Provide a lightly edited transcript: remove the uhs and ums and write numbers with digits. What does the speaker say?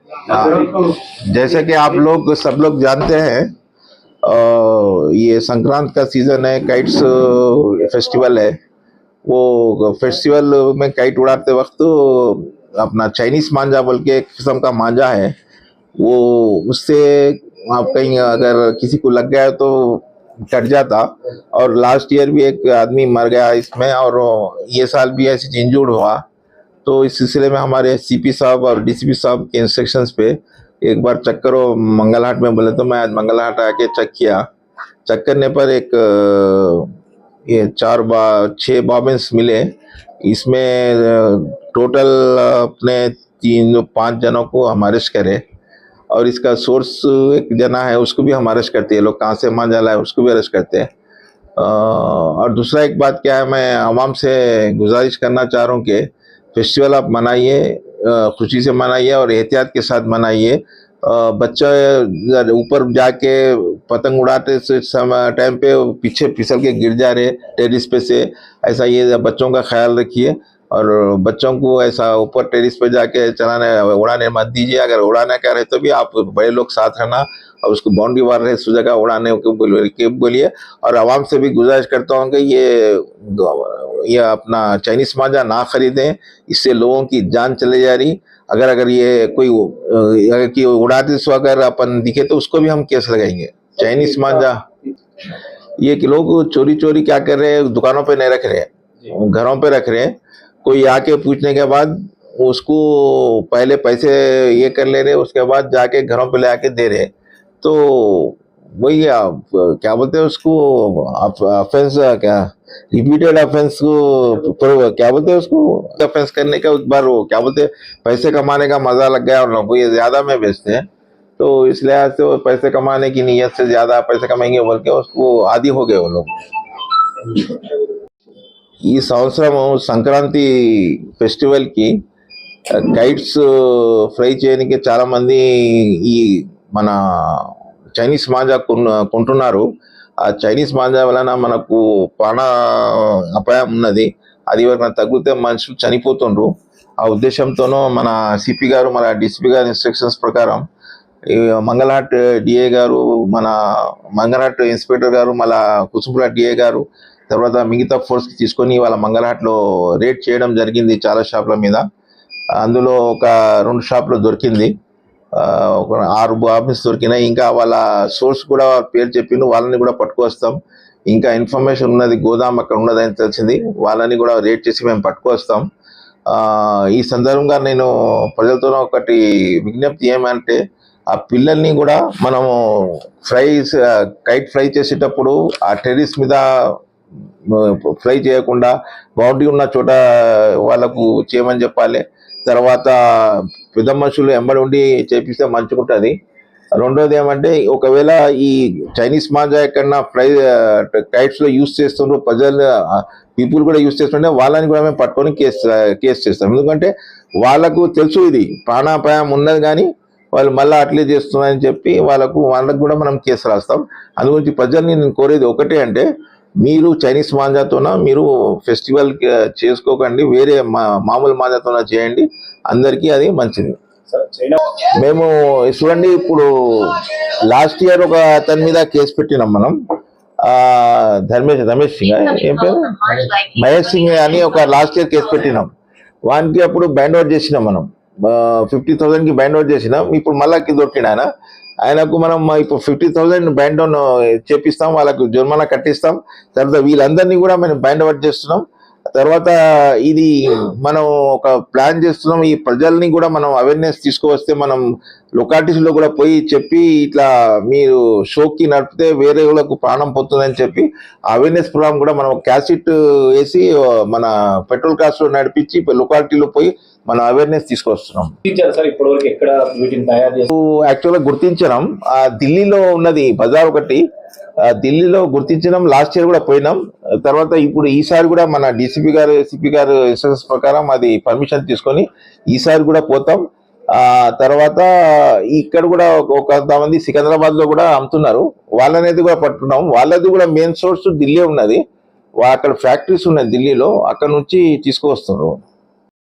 जैसे कि आप लोग सब लोग जानते हैं, ये संक्रांत का सीजन है, काइट्स फेस्टिवल है। वो फेस्टिवल में काइट उड़ाते वक्त अपना चाइनीज मांझा बोल के एक किस्म का मांझा है, वो उससे आप कहीं अगर किसी को लग गया तो कट जाता। और लास्ट ईयर भी एक आदमी मर गया इसमें, और ये साल भी ऐसी इंजूर्ड हुआ। तो इस सिलसिले में हमारे सीपी साहब और डीसीपी साहब के इंस्ट्रक्शंस पे एक बार चेक करो मंगलहाट में, बोले तो मैं आज मंगलहाट आके चेक किया। चेक करने पर एक ये 6 बॉबिन्स मिले। इसमें टोटल अपने 3-5 जनों को हम अरेस्ट करे, और इसका सोर्स एक जना है उसको भी हम अरेस्ट करते हैं। लोग कहाँ से मांझा लाए उसको भी अरेस्ट करते हैं। और दूसरा एक बात क्या है, मैं आवाम से गुजारिश करना चाह रहा हूँ कि फेस्टिवल आप मनाइए, खुशी से मनाइए और एहतियात के साथ मनाइए। बच्चा ऊपर जाके पतंग उड़ाते समय टाइम पे पीछे फिसल के गिर जा रहे टेरिस पे से, ऐसा ये बच्चों का ख्याल रखिए। और बच्चों को ऐसा ऊपर टेरिस पे जाके उड़ाने मत दीजिए। अगर उड़ाना क्या रहे तो भी आप बड़े लोग साथ रहना और उसको बाउंड्री वार रहे उस जगह उड़ाने के बोलिए। और आवाम से भी गुजारिश करता हूँ कि ये अपना चाइनीज मांझा ना खरीदें, इससे लोगों की जान चले जा रही। अगर ये कोई उड़ाते सो अगर अपन दिखे तो उसको भी हम केस लगाएंगे। चाइनीज मांझा ये कि लोग चोरी चोरी क्या कर रहे हैं, दुकानों पे नहीं रख रहे हैं, घरों पे रख रहे हैं। कोई आके पूछने के बाद उसको पहले पैसे ये कर ले रहे, उसके बाद जाके घरों पे ले आके दे रहे। तो वही आप क्या बोलते हैं उसको, ऑफेंस क्या, रिपीटेड ऑफेंस को क्या बोलते हैं उसको, ऑफेंस करने का एक बार वो क्या बोलते हैं, पैसे कमाने का मजा लग गया और लोगों को ये ज्यादा में बेचते हैं। तो इस लिहाज से वो पैसे कमाने की नीयत से ज्यादा पैसे कमाएंगे बोल के उसको आदी हो गए वो लोग। ఈ సంవత్సరం సంక్రాంతి ఫెస్టివల్ కి కైట్స్ ఫ్రై చేయడానికి చాలా మంది ఈ మన చైనీస్ మాంజా కొంటున్నారు. ఆ చైనీస్ మాంజా వలన మనకు ప్రాణ అపాయం ఉన్నది. అది ఎవరైనా తగిలితే మనుషులు చనిపోతుండ్రు. ఆ ఉద్దేశంతోనూ మన సిపి గారు, మన డిసిపి గారి ఇన్స్ట్రక్షన్స్ ప్రకారం ఈ మంగళహాట్ డిఏ గారు, మన మంగళహాట్ ఇన్స్పెక్టర్ గారు, మళ్ళా కుసుంపుర డిఏ గారు, తర్వాత మిగతా ఫోర్స్ తీసుకొని వాళ్ళ మంగళహాట్లో రేడ్ చేయడం జరిగింది చాలా షాపుల మీద. అందులో ఒక 2 షాపులు దొరికింది, ఒక 6 బాబిన్స్ దొరికినాయి. ఇంకా వాళ్ళ సోర్స్ కూడా పేరు చెప్పిండు, వాళ్ళని కూడా పట్టుకొస్తాం. ఇంకా ఇన్ఫర్మేషన్ ఉన్నది గోదాం అక్కడ ఉన్నదని తెలిసింది, వాళ్ళని కూడా రేడ్ చేసి మేము పట్టుకొస్తాం. ఈ సందర్భంగా నేను ప్రజలతో ఒకటి విజ్ఞప్తి ఏమంటే, ఆ పిల్లల్ని కూడా మనము కైట్ ఫ్రై చేసేటప్పుడు ఆ టెర్రస్ మీద ఫ్రై చేయకుండా బౌండరీ ఉన్న చోట వాళ్ళకు చేయమని చెప్పాలి. తర్వాత పెద్ద మనుషులు ఎంబడి ఉండి చేపిస్తే మంచిగుంటుంది. రెండోది ఏమంటే, ఒకవేళ ఈ చైనీస్ మాంజా ఎక్కడన్నా కైట్స్ లో యూజ్ చేస్తుండ్రు, ప్రజలు పీపుల్ కూడా యూజ్ చేస్తుంటే వాళ్ళని కూడా మేము పట్టుకొని కేసు చేస్తాం. ఎందుకంటే వాళ్ళకు తెలుసు ఇది ప్రాణాపాయం ఉన్నది, కానీ వాళ్ళు మళ్ళీ అట్లే చేస్తున్నారని చెప్పి వాళ్ళకు కూడా మనం కేసు రాస్తాం. అందుగురించి ప్రజల్ని నేను కోరేది ఒకటే అంటే, మీరు చైనీస్ మాంజాతోన మీరు ఫెస్టివల్ చేసుకోకండి, వేరే మామూలు మాంజాతోన చేయండి, అందరికీ అది మంచిది. మేము చూడండి, ఇప్పుడు లాస్ట్ ఇయర్ ఒక అతని మీద కేసు పెట్టినాం మనం, రమేష్ సింగ్ ఏం పేరు, మహేష్ సింగ్ అని ఒక లాస్ట్ ఇయర్ కేసు పెట్టినాం. వానికి అప్పుడు బైండ్ అవుట్ చేసినాం మనం, 50,000 కి బైండ్ అవుట్ చేసినాం. ఇప్పుడు మళ్ళా దొరికిండు ఆయనకు మనం ఇప్పుడు 50,000 బైండ్ డౌన్ చేపిస్తాం, వాళ్ళకు జుర్మానా కట్టిస్తాం. తర్వాత వీళ్ళందరినీ కూడా మనం బైండ్ అవుట్ చేస్తున్నాం. తర్వాత ఇది మనం ఒక ప్లాన్ చేస్తున్నాం, ఈ ప్రజల్ని కూడా మనం అవేర్నెస్ తీసుకువస్తే మనం లొకాలిటీస్ లో కూడా పోయి చెప్పి, ఇట్లా మీరు షోకి నడిపితే వేరే వాళ్ళకు ప్రాణం పోతుందని చెప్పి అవేర్నెస్ ప్రోగ్రామ్ కూడా మనం క్యాసెట్ వేసి మన పెట్రోల్ కాస్ట్ లో నడిపించి లొకాలిటీలో పోయి మనం అవేర్నెస్ తీసుకొస్తున్నాం. యాక్చువల్గా గుర్తించడం ఢిల్లీలో ఉన్నది బజార్ ఒకటి, ఢిల్లీలో గుర్తించడం. లాస్ట్ ఇయర్ కూడా పోయినాం. తర్వాత ఇప్పుడు ఈసారి కూడా మన డిసిపి గారు, ఎస్పీ గారు ఇన్స్ట్రక్షన్స్ ప్రకారం అది పర్మిషన్ తీసుకొని ఈసారి కూడా పోతాం. తర్వాత ఇక్కడ కూడా కొంతమంది సికింద్రాబాద్ లో కూడా అమ్ముతున్నారు, వాళ్ళనేది కూడా పట్టుకున్నాం. వాళ్ళది కూడా మెయిన్ సోర్స్ ఢిల్లీ ఉన్నది, అక్కడ ఫ్యాక్టరీస్ ఉన్నాయి ఢిల్లీలో, అక్కడ నుంచి తీసుకువస్తున్నారు.